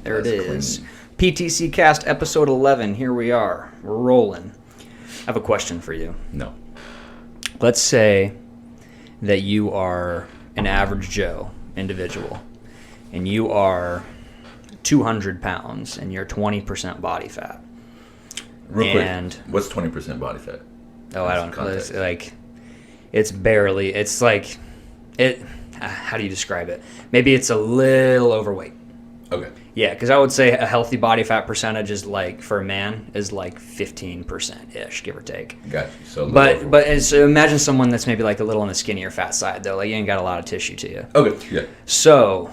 There it is. Clean. PTC Cast episode 11. Here we are. We're rolling. I have a question for you. No. Let's say that you are an average Joe individual, and you are 200 pounds, and you're 20% body fat. Real quick, what's 20% body fat? Oh, I don't know. It's like, it's barely, it's like, how do you describe it? Maybe it's a little overweight. Okay. Yeah, because I would say a healthy body fat percentage is like, for a man, is like 15%-ish, give or take. Gotcha. So so imagine someone that's maybe like a little on the skinnier fat side, though. Like, you ain't got a lot of tissue to you. Okay, yeah. So,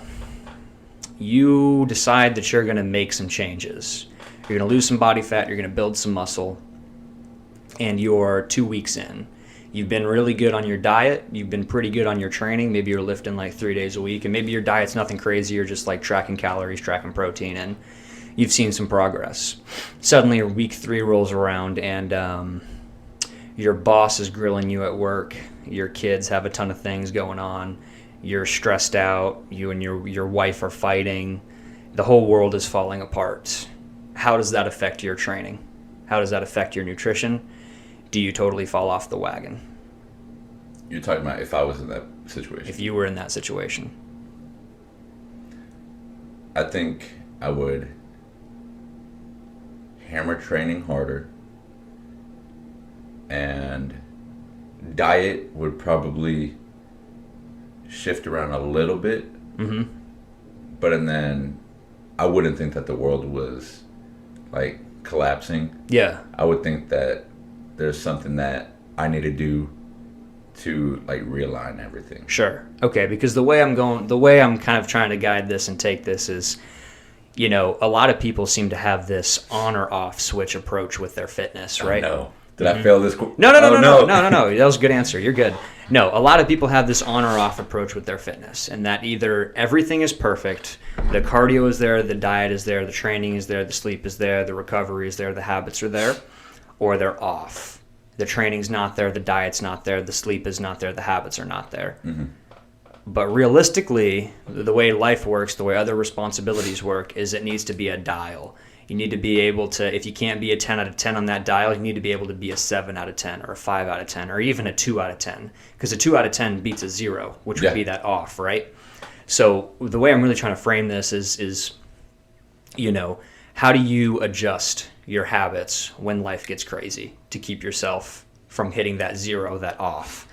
you decide that you're going to make some changes. You're going to lose some body fat, you're going to build some muscle, and you're 2 weeks in. You've been really good on your diet. You've been pretty good on your training. Maybe you're lifting like 3 days a week, and maybe your diet's nothing crazy. You're just like tracking calories, tracking protein, and you've seen some progress. Suddenly, week 3 rolls around, and your boss is grilling you at work. Your kids have a ton of things going on. You're stressed out. You and your wife are fighting. The whole world is falling apart. How does that affect your training? How does that affect your nutrition? Do you totally fall off the wagon? You're talking about if I was in that situation. If you were in that situation. I think I would hammer training harder, and diet would probably shift around a little bit. Mm-hmm. But and then I wouldn't think that the world was like collapsing. Yeah. I would think that there's something that I need to do to like realign everything. Sure. Okay, because the way I'm kind of trying to guide this and take this is, you know, a lot of people seem to have this on or off switch approach with their fitness, right? No. Did I fail this? No. That was a good answer. You're good. No, a lot of people have this on or off approach with their fitness, and that either everything is perfect, the cardio is there, the diet is there, the training is there, the sleep is there, the recovery is there, the habits are there, or they're off. The training's not there, the diet's not there, the sleep is not there, the habits are not there. Mm-hmm. But realistically, the way life works, the way other responsibilities work, is it needs to be a dial. You need to be able to, if you can't be a 10 out of 10 on that dial, you need to be able to be a 7 out of 10 or a 5 out of 10 or even a 2 out of 10. Because a 2 out of 10 beats a 0, which would be that off, right? So the way I'm really trying to frame this is, you know, how do you adjust your habits when life gets crazy to keep yourself from hitting that 0, that off?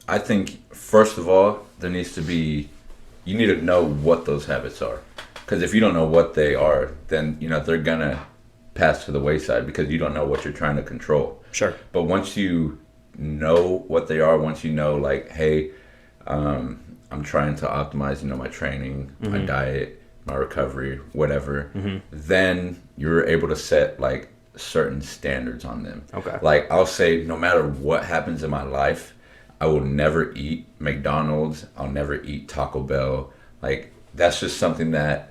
I think, first of all, you need to know what those habits are. Because if you don't know what they are, then, you know, they're going to pass to the wayside because you don't know what you're trying to control. Sure. But once you know what they are, once you know, like, hey, I'm trying to optimize, you know, my training, mm-hmm. my diet, my recovery, whatever, mm-hmm. then you're able to set, like, certain standards on them. Okay. Like, I'll say no matter what happens in my life, I will never eat McDonald's. I'll never eat Taco Bell. Like, that's just something that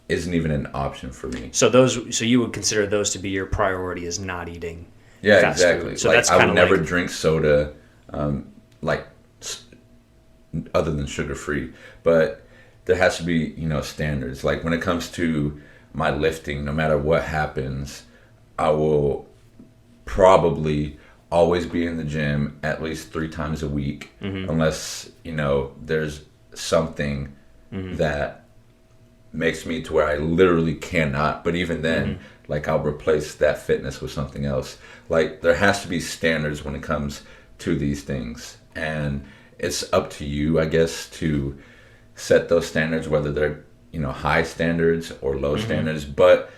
isn't even an option for me. So you would consider those to be your priority, is not eating fast exactly. food. So like, that's I kind would of never like, drink soda, like other than sugar free. But there has to be, you know, standards. Like when it comes to my lifting, no matter what happens, I will probably always be in the gym at least 3 times a week, mm-hmm. unless, you know, there's something mm-hmm. that makes me to where I literally cannot. But even then, mm-hmm. like, I'll replace that fitness with something else. Like, there has to be standards when it comes to these things, and it's up to you, I guess, to set those standards, whether they're, you know, high standards or low mm-hmm. standards. But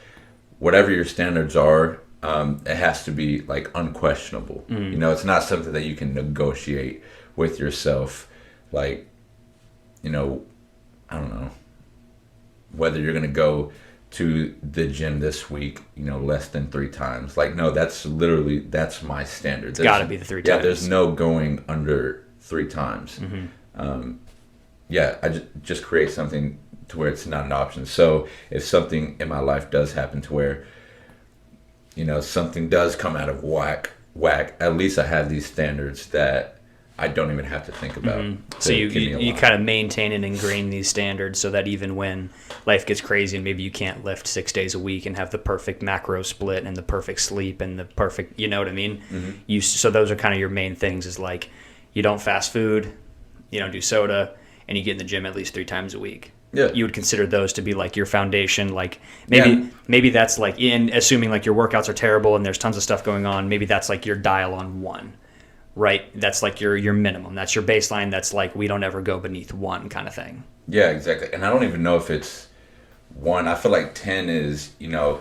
whatever your standards are, it has to be like unquestionable. Mm-hmm. You know, it's not something that you can negotiate with yourself. Like, you know, I don't know, whether you're going to go to the gym this week, you know, less than 3 times. Like, no, that's my standard. It's got to be the 3 times. Yeah, there's no going under 3 times. Mm-hmm. I just create something to where it's not an option. So if something in my life does happen to where, you know, something does come out of whack, at least I have these standards that I don't even have to think about. So you kind of maintain and ingrain these standards so that even when life gets crazy and maybe you can't lift 6 days a week and have the perfect macro split and the perfect sleep and the perfect, you know what I mean? So those are kind of your main things, is like you don't fast food, you don't do soda, and you get in the gym at least 3 times a week. Yeah. You would consider those to be like your foundation. Like maybe that's like, in assuming like your workouts are terrible and there's tons of stuff going on, maybe that's like your dial on 1, right? That's like your minimum. That's your baseline. That's like, we don't ever go beneath 1 kind of thing. Yeah, exactly. And I don't even know if it's 1. I feel like 10 is,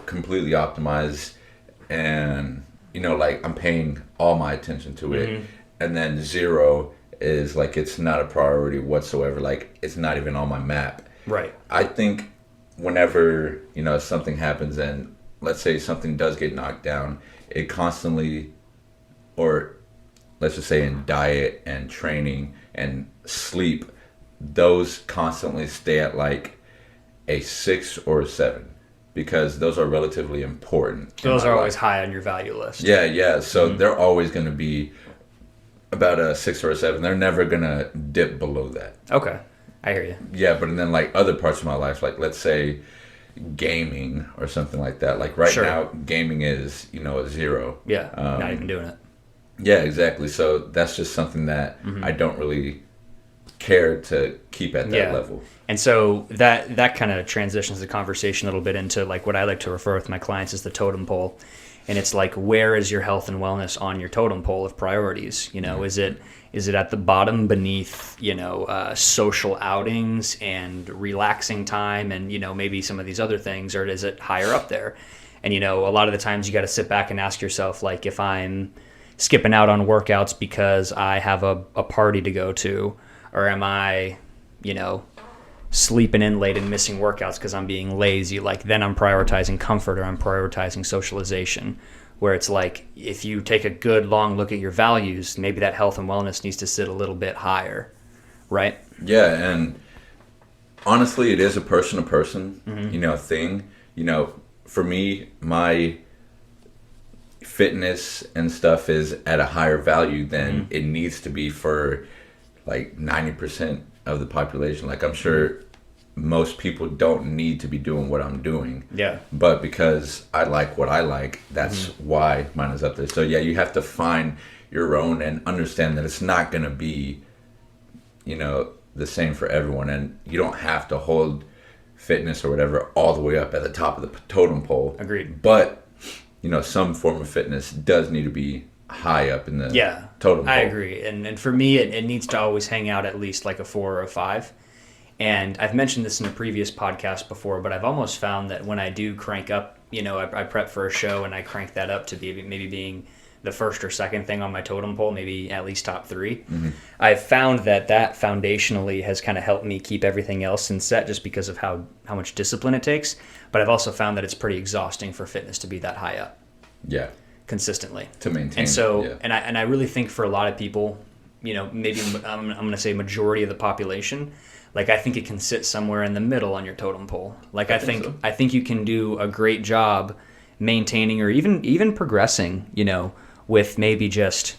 completely optimized, and, like I'm paying all my attention to it. And then 0 is like, it's not a priority whatsoever. Like, it's not even on my map. Right. I think whenever, something happens and let's say something does get knocked down, it constantly, or let's just say in diet and training and sleep, those constantly stay at like a 6 or a 7, because those are relatively important. Those are always high on your value list. Yeah. So they're always going to be about a 6 or a 7. They're never going to dip below that. Okay. I hear you. Yeah, but then like other parts of my life, like let's say gaming or something like that. Like right now, gaming is, a 0. Yeah, not even doing it. Yeah, exactly. So that's just something that I don't really care to keep at that level. And so that kind of transitions the conversation a little bit into like what I like to refer with my clients as the totem pole. And it's like, where is your health and wellness on your totem pole of priorities? Is it at the bottom beneath, social outings and relaxing time and, maybe some of these other things, or is it higher up there? And, a lot of the times you got to sit back and ask yourself, like, if I'm skipping out on workouts because I have a party to go to, or am I, sleeping in late and missing workouts because I'm being lazy, like then I'm prioritizing comfort or I'm prioritizing socialization. Where it's like, if you take a good long look at your values, maybe that health and wellness needs to sit a little bit higher, right? Yeah, and honestly, it is a person-to-person, thing. For me, my fitness and stuff is at a higher value than it needs to be for like 90% of the population. Like, I'm sure most people don't need to be doing what I'm doing. Yeah. But because I like what I like, that's why mine is up there. So yeah, you have to find your own and understand that it's not going to be, the same for everyone. And you don't have to hold fitness or whatever all the way up at the top of the totem pole. Agreed. But, some form of fitness does need to be high up in the totem pole. I agree. And for me, it needs to always hang out at least like a 4 or a 5. And I've mentioned this in a previous podcast before, but I've almost found that when I do crank up, I prep for a show and I crank that up to be maybe being the first or second thing on my totem pole, maybe at least top 3. I've found that foundationally has kind of helped me keep everything else in set, just because of how much discipline it takes. But I've also found that it's pretty exhausting for fitness to be that high up. Yeah. Consistently. To maintain. And so, and I really think for a lot of people, maybe I'm going to say majority of the population, like I think it can sit somewhere in the middle on your totem pole. Like I think you can do a great job maintaining or even progressing, with maybe just,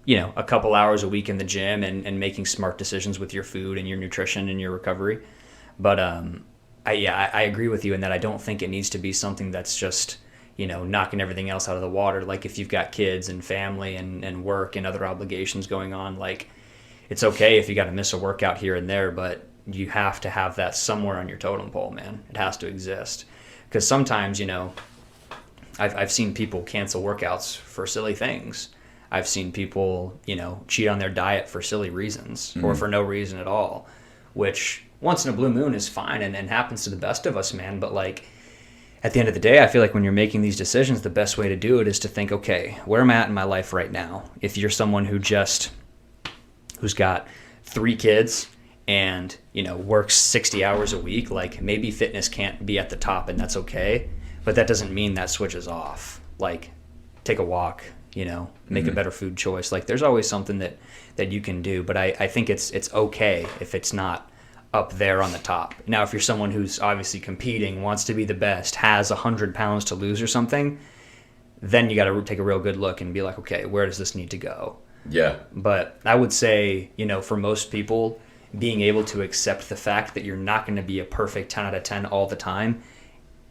a couple hours a week in the gym and making smart decisions with your food and your nutrition and your recovery. But I agree with you in that I don't think it needs to be something that's just, knocking everything else out of the water. Like if you've got kids and family and work and other obligations going on, like it's okay if you got to miss a workout here and there, but you have to have that somewhere on your totem pole, man. It has to exist. Because sometimes, I've seen people cancel workouts for silly things. I've seen people, cheat on their diet for silly reasons or for no reason at all, which once in a blue moon is fine and happens to the best of us, man. But like at the end of the day, I feel like when you're making these decisions, the best way to do it is to think, okay, where am I at in my life right now? If you're someone who's got 3 kids and, works 60 hours a week, like maybe fitness can't be at the top and that's okay. But that doesn't mean that switches off. Like take a walk, make a better food choice. Like there's always something that you can do. But I think it's okay if it's not up there on the top. Now, if you're someone who's obviously competing, wants to be the best, has 100 pounds to lose or something, then you got to take a real good look and be like, okay, where does this need to go? Yeah. But I would say, for most people, being able to accept the fact that you're not going to be a perfect 10 out of 10 all the time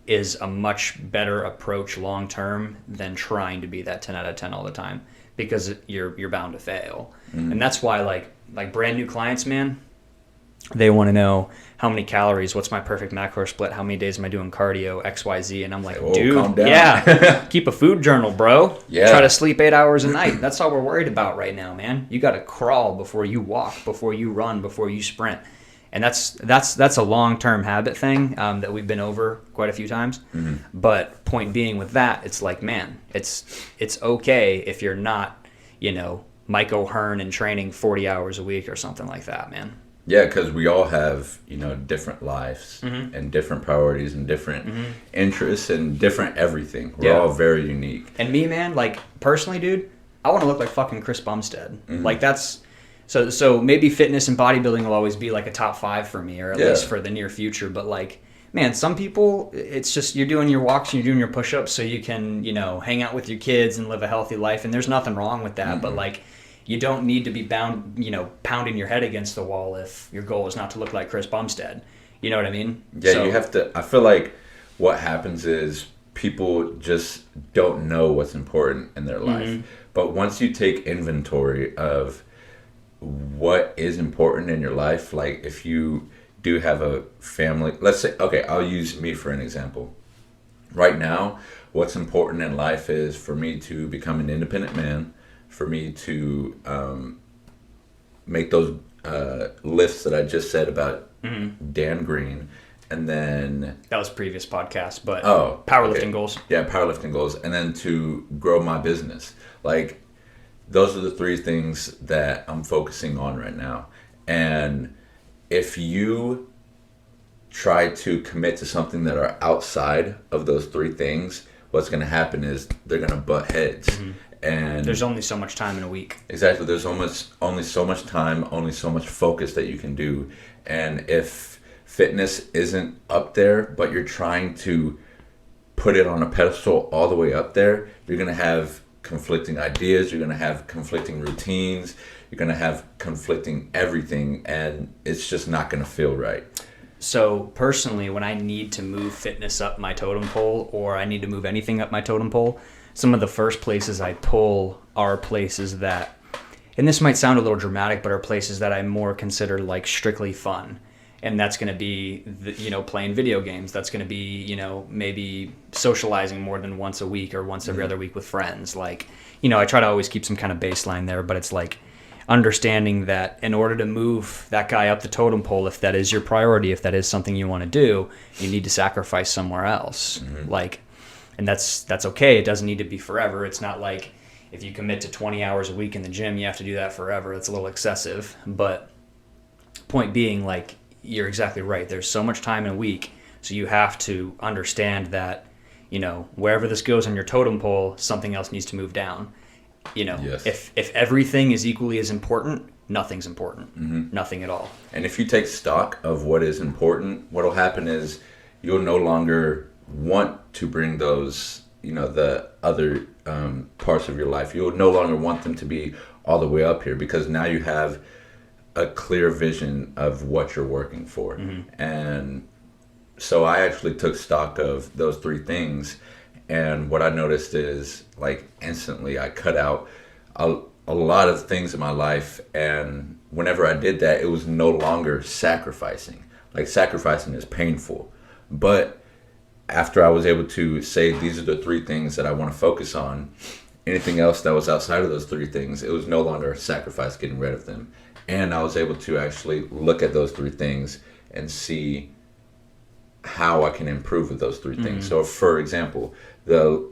is a much better approach long term than trying to be that 10 out of 10 all the time, because you're bound to fail. And that's why like brand new clients, man, they want to know how many calories, what's my perfect macro split, how many days am I doing cardio, XYZ, and I'm like, dude, calm down. Yeah, keep a food journal, bro. Yeah. Try to sleep 8 hours a night. That's all we're worried about right now, man. You got to crawl before you walk, before you run, before you sprint. And that's a long-term habit thing that we've been over quite a few times. But point being with that, it's like, man, it's okay if you're not, Mike O'Hearn and training 40 hours a week or something like that, man. Yeah, because we all have, different lives and different priorities and different interests and different everything. We're all very unique. And me, man, like, personally, dude, I want to look like fucking Chris Bumstead. Like, that's... So maybe fitness and bodybuilding will always be, like, a top 5 for me, or at least for the near future. But, like, man, some people, it's just you're doing your walks and you're doing your push-ups so you can, hang out with your kids and live a healthy life. And there's nothing wrong with that. But, like... You don't need to be bound, pounding your head against the wall if your goal is not to look like Chris Bumstead. You know what I mean? Yeah, you have to. I feel like what happens is people just don't know what's important in their life. But once you take inventory of what is important in your life, like if you do have a family, let's say, okay, I'll use me for an example. Right now, what's important in life is for me to become an independent man, for me to make those lifts that I just said about Dan Green, and then... That was previous podcast, but powerlifting powerlifting goals. Yeah, powerlifting goals, and then to grow my business. Like, those are the 3 things that I'm focusing on right now. And if you try to commit to something that are outside of those 3 things, what's going to happen is they're going to butt heads. And there's only so much time in a week. Exactly. There's only so much time, only so much focus that you can do. And if fitness isn't up there, but you're trying to put it on a pedestal all the way up there, you're going to have conflicting ideas. You're going to have conflicting routines. You're going to have conflicting everything. And it's just not going to feel right. So personally, when I need to move fitness up my totem pole, or I need to move anything up my totem pole, some of the first places I pull are places that, and this might sound a little dramatic, but are places that I more consider like strictly fun. And that's going to be, playing video games. That's going to be, maybe socializing more than once a week or once every other week with friends. Like, I try to always keep some kind of baseline there, but it's like understanding that in order to move that guy up the totem pole, if that is your priority, if that is something you want to do, you need to sacrifice somewhere else. Like, and that's okay. It doesn't need to be forever. It's not like if you commit to 20 hours a week in the gym, you have to do that forever. That's a little excessive. But point being, like, you're exactly right. There's so much time in a week, so you have to understand that, wherever this goes on your totem pole, something else needs to move down. Yes. If everything is equally as important, nothing's important. Nothing at all. And if you take stock of what is important, what'll happen is you'll no longer want to bring those, the other parts of your life. You'll no longer want them to be all the way up here, because now you have a clear vision of what you're working for. And so I actually took stock of those 3 things, and what I noticed is, like, instantly I cut out a lot of things in my life, and whenever I did that, it was no longer sacrificing. Like, sacrificing is painful, but after I was able to say, these are the 3 things that I want to focus on, anything else that was outside of those 3 things, it was no longer a sacrifice getting rid of them. And I was able to actually look at those 3 things and see how I can improve with those 3 things. So, for example, the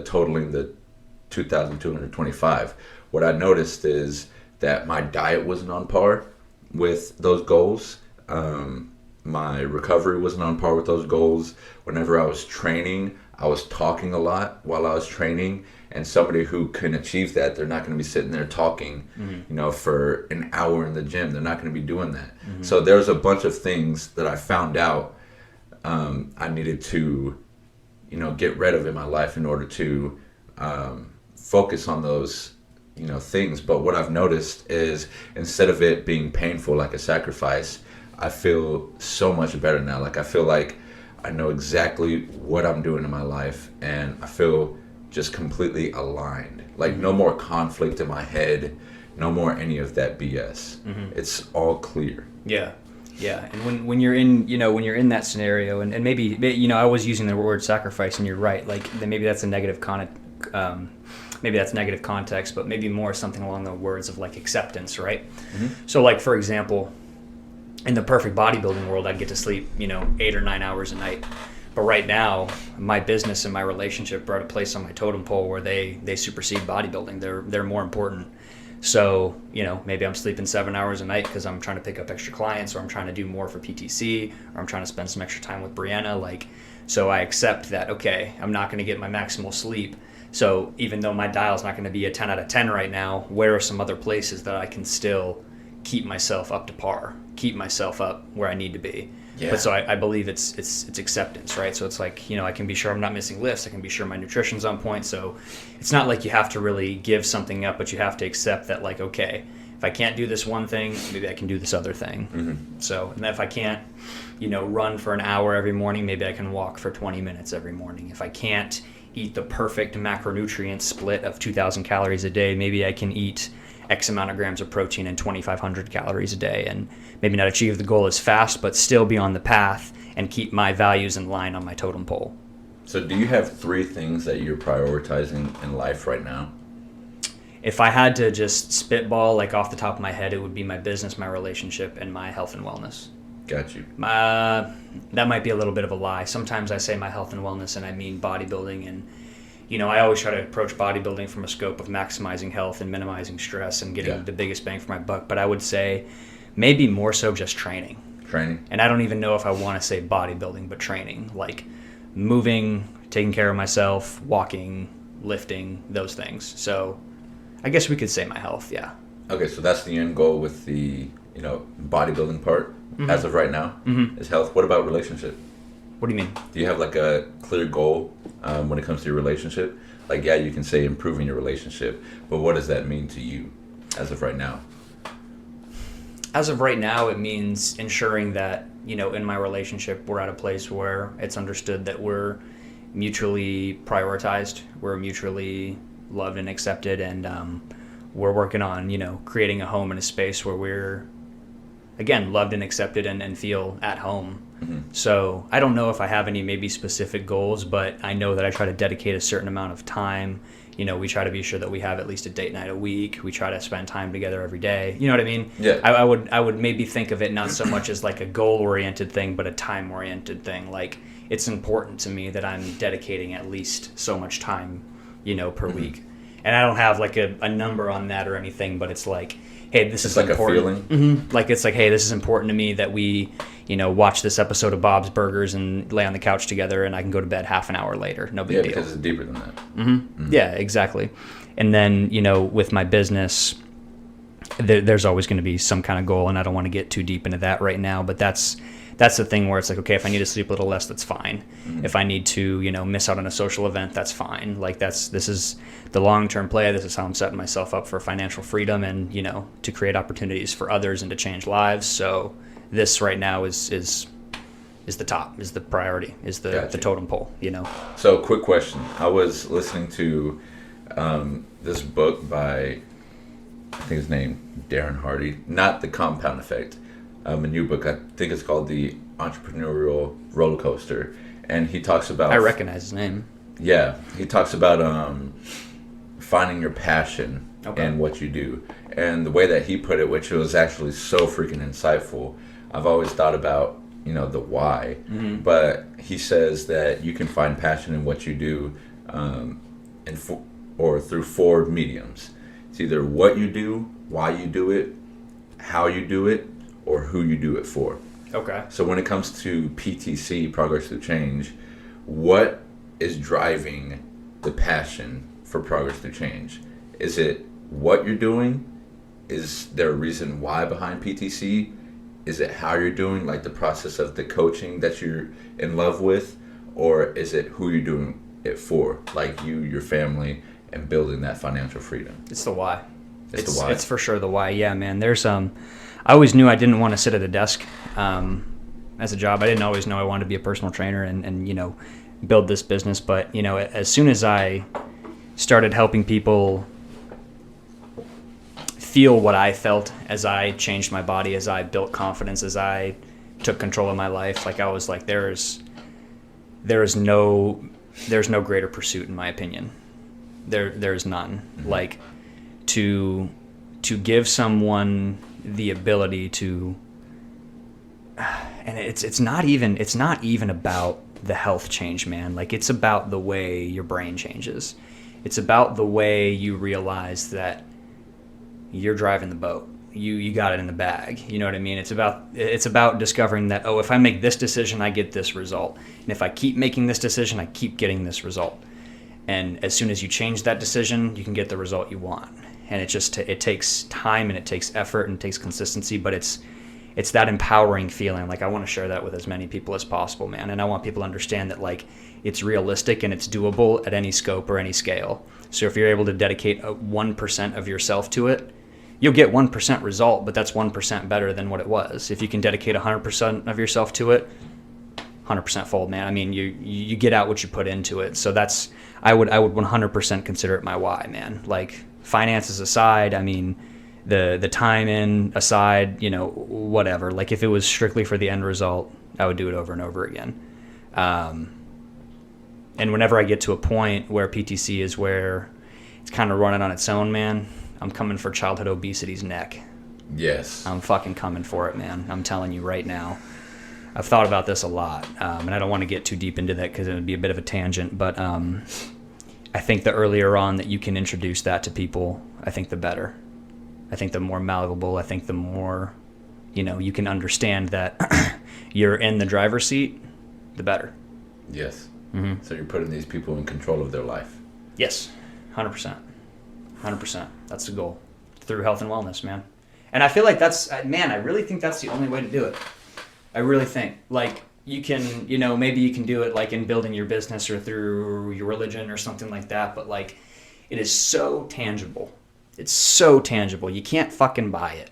totaling the 2,225, what I noticed is that my diet wasn't on par with those goals. My recovery wasn't on par with those goals. Whenever I was training, I was talking a lot while I was training, and somebody who can achieve that, they're not going to be sitting there talking, for an hour in the gym. They're not going to be doing that. So there's a bunch of things that I found out I needed to, get rid of in my life in order to focus on those, things. But what I've noticed is instead of it being painful like a sacrifice, I feel so much better now. Like I feel like I know exactly what I'm doing in my life, and I feel just completely aligned. Like no more conflict in my head, no more any of that BS. It's all clear. Yeah. Yeah, and when you're in when you're in that scenario, and maybe I was using the word sacrifice, and you're right. Like maybe that's a negative maybe that's negative context, but maybe more something along the words of like acceptance, right? So like for example, in the perfect bodybuilding world, I'd get to sleep 8 or 9 hours a night. But right now, my business and my relationship are at a place on my totem pole where they supersede bodybuilding. They're more important. So, maybe I'm sleeping 7 hours a night because I'm trying to pick up extra clients, or I'm trying to do more for PTC, or I'm trying to spend some extra time with Brianna. So I accept that, okay, I'm not going to get my maximal sleep. So even though my dial's not going to be a 10 out of 10 right now, where are some other places that I can still keep myself up to par, keep myself up where I need to be? Yeah. But so I believe it's acceptance, right? So it's like, I can be sure I'm not missing lifts. I can be sure my nutrition's on point. So it's not like you have to really give something up, but you have to accept that, like, okay, if I can't do this one thing, maybe I can do this other thing. So, and if I can't, run for an hour every morning, maybe I can walk for 20 minutes every morning. If I can't eat the perfect macronutrient split of 2,000 calories a day, maybe I can eat X amount of grams of protein and 2,500 calories a day, and maybe not achieve the goal as fast, but still be on the path and keep my values in line on my totem pole. So do you have 3 things that you're prioritizing in life right now? If I had to just spitball, like off the top of my head, it would be my business, my relationship, and my health and wellness. Got you. That might be a little bit of a lie. Sometimes I say my health and wellness and I mean bodybuilding, and I always try to approach bodybuilding from a scope of maximizing health and minimizing stress and getting the biggest bang for my buck. But I would say maybe more so just training. And I don't even know if I want to say bodybuilding, but training, like moving, taking care of myself, walking, lifting, those things. So I guess we could say my health, yeah. Okay, so that's the end goal with the, bodybuilding part as of right now, is health. What about relationship? What do you mean? Do you have like a clear goal when it comes to your relationship? Like, yeah, you can say improving your relationship, but what does that mean to you as of right now? As of right now, it means ensuring that, in my relationship, we're at a place where it's understood that we're mutually prioritized, we're mutually loved and accepted, and we're working on, creating a home and a space where we're, again, loved and accepted and feel at home. So I don't know if I have any maybe specific goals, but I know that I try to dedicate a certain amount of time. We try to be sure that we have at least a date night a week. We try to spend time together every day. You know what I mean? Yeah. I would maybe think of it not so much as like a goal-oriented thing, but a time-oriented thing. Like, it's important to me that I'm dedicating at least so much time, per week. And I don't have like a number on that or anything, but it's like, hey, this is like important. A feeling? Like, it's like, hey, this is important to me that we, watch this episode of Bob's Burgers and lay on the couch together, and I can go to bed half an hour later. No big deal. Yeah, because it's deeper than that. Yeah, exactly. And then, with my business, there's always going to be some kind of goal, and I don't want to get too deep into that right now, but that's the thing where it's like, okay, if I need to sleep a little less, that's fine. If I need to, miss out on a social event, that's fine. Like, this is the long-term play. This is how I'm setting myself up for financial freedom and, to create opportunities for others and to change lives. So this right now is the top, is the priority, is the totem pole, So quick question. I was listening to this book by, I think his name, Darren Hardy, not The Compound Effect. A new book. I think it's called The Entrepreneurial Roller Coaster, and he talks about. I recognize his name. Yeah, he talks about finding your passion in what you do, and the way that he put it, which was actually so freaking insightful. I've always thought about the why, but he says that you can find passion in what you do, or through 4 mediums. It's either what you do, why you do it, how you do it, or who you do it for. Okay. So when it comes to PTC, Progress Through Change, what is driving the passion for Progress Through Change? Is it what you're doing? Is there a reason why behind PTC? Is it how you're doing, like the process of the coaching that you're in love with? Or is it who you're doing it for, like you, your family, and building that financial freedom? It's the why. It's the why. It's for sure the why. Yeah, man. There's I always knew I didn't want to sit at a desk as a job. I didn't always know I wanted to be a personal trainer and build this business. But as soon as I started helping people feel what I felt as I changed my body, as I built confidence, as I took control of my life, like I was like, there's no greater pursuit in my opinion. There's none. Mm-hmm. Like to give someone the ability to, and it's not even about the health change, man. Like it's about the way your brain changes. It's about the way you realize that you're driving the boat. You got it in the bag. You know what I mean? It's about discovering that, oh, if I make this decision, I get this result. And if I keep making this decision, I keep getting this result. And as soon as you change that decision, you can get the result you want. And it takes time and it takes effort and it takes consistency, but it's that empowering feeling. Like I want to share that with as many people as possible, man. And I want people to understand that like it's realistic and it's doable at any scope or any scale. So if you're able to dedicate 1% of yourself to it, you'll get 1% result, but that's 1% better than what it was. If you can dedicate 100% of yourself to it, 100% fold, man. I mean, you get out what you put into it. So I would 100% consider it my why, man. Like finances aside, I mean, the time in aside, whatever. Like if it was strictly for the end result, I would do it over and over again. And whenever I get to a point where PTC is where it's kind of running on its own, man, I'm coming for childhood obesity's neck. Yes. I'm fucking coming for it, man. I'm telling you right now. I've thought about this a lot, and I don't want to get too deep into that because it would be a bit of a tangent, but I think the earlier on that you can introduce that to people, I think the better. I think the more malleable, I think the more, you can understand that you're in the driver's seat, the better. Yes. Mm-hmm. So you're putting these people in control of their life. Yes, 100%. 100%. That's the goal. Through health and wellness, man. And I feel like I really think that's the only way to do it. I really think. Like, you can, maybe you can do it like in building your business or through your religion or something like that, but like, it is so tangible. It's so tangible. You can't fucking buy it.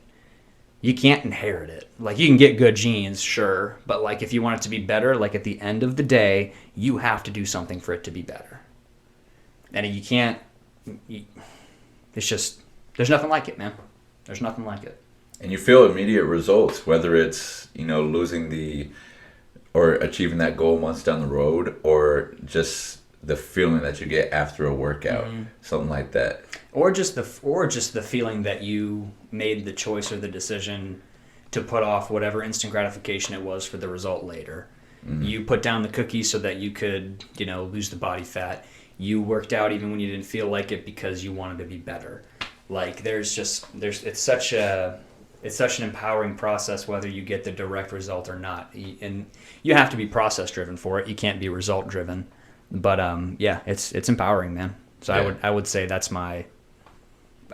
You can't inherit it. Like, you can get good genes, sure, but like, if you want it to be better, like at the end of the day, you have to do something for it to be better. And you can't... It's just, there's nothing like it, man. There's nothing like it. And you feel immediate results, whether it's, losing or achieving that goal months down the road, or just the feeling that you get after a workout, something like that. Or just the feeling that you made the choice or the decision to put off whatever instant gratification it was for the result later. Mm-hmm. You put down the cookies so that you could, lose the body fat. You worked out even when you didn't feel like it because you wanted to be better. Like it's such an empowering process whether you get the direct result or not. And you have to be process driven for it. You can't be result driven. But it's empowering, man. So yeah. I would say that's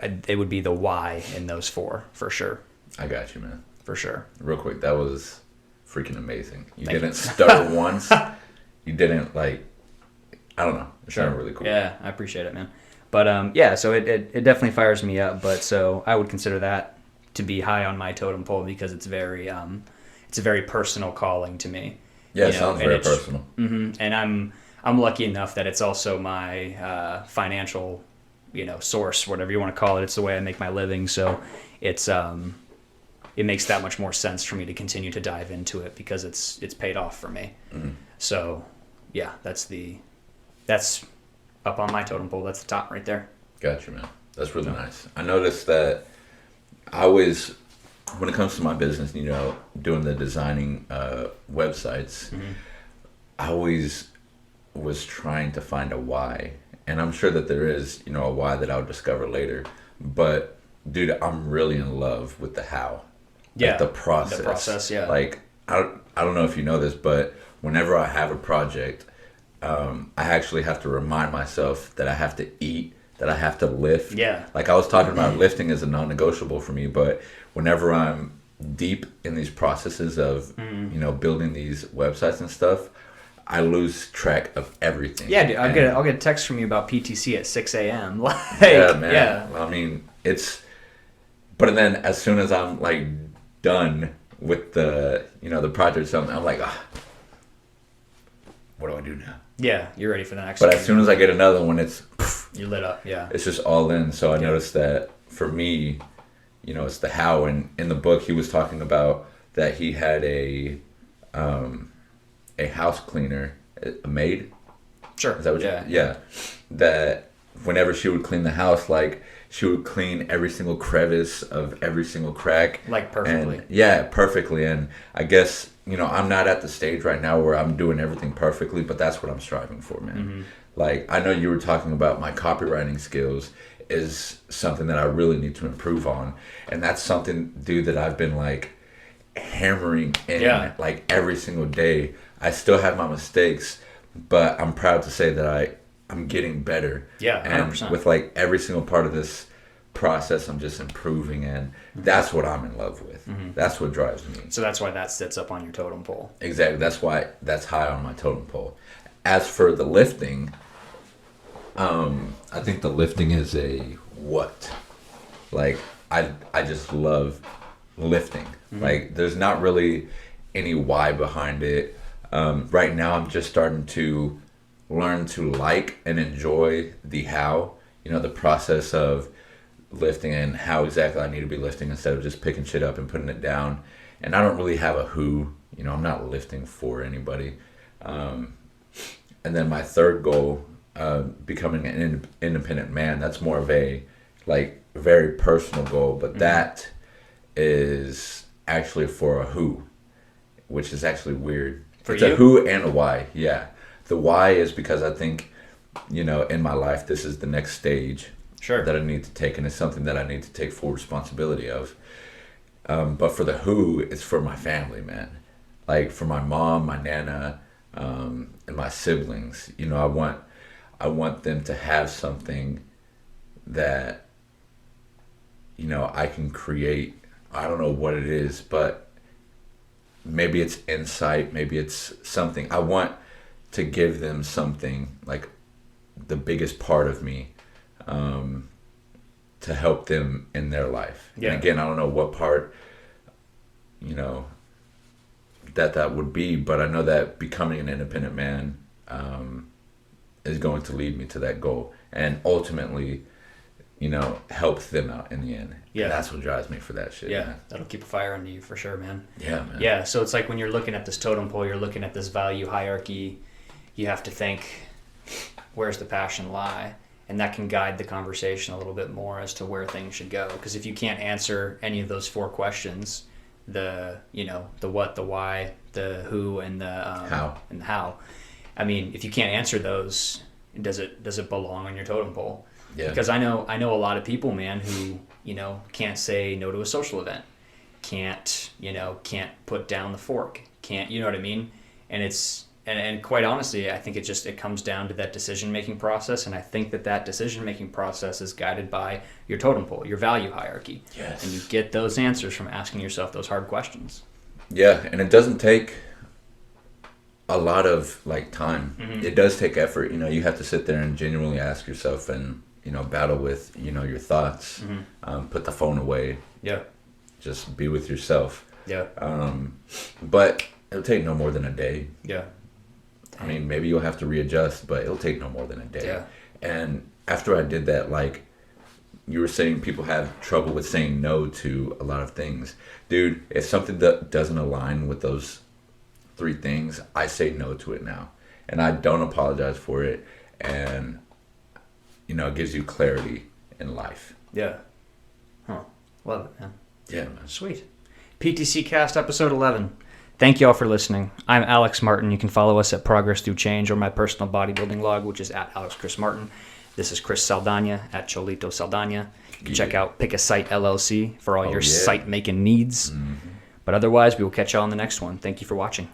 it would be the why in those four for sure. I got you, man. For sure. Real quick, that was freaking amazing. You didn't stutter once. You didn't I don't know. It's really cool. Yeah, I appreciate it, man. But so it definitely fires me up. But so I would consider that to be high on my totem pole because it's a very personal calling to me. Yeah, it sounds very personal. Mm-hmm, and I'm lucky enough that it's also my financial, source, whatever you want to call it. It's the way I make my living. So it's it makes that much more sense for me to continue to dive into it because it's paid off for me. Mm-hmm. So yeah, that's up on my totem pole. That's the top right there. Gotcha, man. That's really nice. I noticed that I always, when it comes to my business, doing the designing websites, I always was trying to find a why. And I'm sure that there is, a why that I'll discover later. But, dude, I'm really in love with the how. Yeah. Like the process. The process, yeah. Like, I don't know if you know this, but whenever I have a project... I actually have to remind myself that I have to eat, that I have to lift. Yeah. Like I was talking about, lifting is a non-negotiable for me, but whenever I'm deep in these processes of, building these websites and stuff, I lose track of everything. Yeah, dude, I'll get a text from you about PTC at 6 a.m. Like, yeah, man. Yeah. I mean, but then as soon as I'm like done with the project or something, I'm like, what do I do now? Yeah, you're ready for the next But one. as soon as I get another one, You're lit up, yeah. it's just all in. So I noticed that for me, it's the how. And in the book, he was talking about that he had a house cleaner, a maid. Sure. Is that what yeah. That whenever she would clean the house, like she would clean every single crevice of every single crack. Like perfectly. Perfectly. And I guess, I'm not at the stage right now where I'm doing everything perfectly, but that's what I'm striving for, man. Mm-hmm. Like, I know you were talking about my copywriting skills is something that I really need to improve on. And that's something, dude, that I've been like hammering in like every single day. I still have my mistakes, but I'm proud to say that I'm getting better. Yeah, 100%. And with like every single part of this process, I'm just improving, and that's what I'm in love with. Mm-hmm. That's what drives me. So that's why that sits up on your totem pole. Exactly. That's why that's high on my totem pole. As for the lifting, I think the lifting is a what? Like I just love lifting. Mm-hmm. Like there's not really any why behind it. Right now I'm just starting to learn to like and enjoy the how, the process of lifting and how exactly I need to be lifting instead of just picking shit up and putting it down. And I don't really have a who, I'm not lifting for anybody. And then my third goal, becoming an independent man, that's more of a like very personal goal, but that is actually for a who, which is actually weird. It's a who and a why. Yeah. The why is because I think, in my life, this is the next stage that I need to take, and it's something that I need to take full responsibility of. But for the who, it's for my family, man. Like for my mom, my nana, and my siblings. I want them to have something that, I can create. I don't know what it is, but maybe it's insight, maybe it's something. I want to give them something, like the biggest part of me, to help them in their life. Yeah. And again, I don't know what part, that would be, but I know that becoming an independent man is going to lead me to that goal and ultimately, help them out in the end. Yeah. And that's what drives me for that shit. Yeah, man. That'll keep a fire under you for sure, man. Yeah, man. Yeah, so it's like when you're looking at this totem pole, you're looking at this value hierarchy, you have to think, where's the passion lie? And that can guide the conversation a little bit more as to where things should go. Because if you can't answer any of those four questions, the what, the why, the who, and the how. I mean, if you can't answer those, does it belong on your totem pole? Yeah. Because I know a lot of people, man, who can't say no to a social event, can't put down the fork, can't, you know what I mean? And it's and quite honestly, I think it comes down to that decision making process, and I think that decision making process is guided by your totem pole, your value hierarchy. Yes. And you get those answers from asking yourself those hard questions. Yeah, and it doesn't take a lot of like time. Mm-hmm. It does take effort. You have to sit there and genuinely ask yourself and battle with your thoughts. Mm-hmm. Put the phone away. Yeah. Just be with yourself. Yeah. But it'll take no more than a day. Yeah. I mean, maybe you'll have to readjust, but it'll take no more than a day. Yeah. And after I did that, like you were saying, people have trouble with saying no to a lot of things. Dude, if something that doesn't align with those 3 things, I say no to it now. And I don't apologize for it. And, it gives you clarity in life. Yeah. Huh. Love it, man. Yeah, man. Sweet. PTC Cast episode 11. Thank you all for listening. I'm Alex Martin. You can follow us at Progress Through Change or my personal bodybuilding log, which is at Alex Chris Martin. This is Chris Saldana at Cholito Saldana. You can check out Pick a Site LLC for all your site making needs. Mm-hmm. But otherwise, we will catch you all on the next one. Thank you for watching.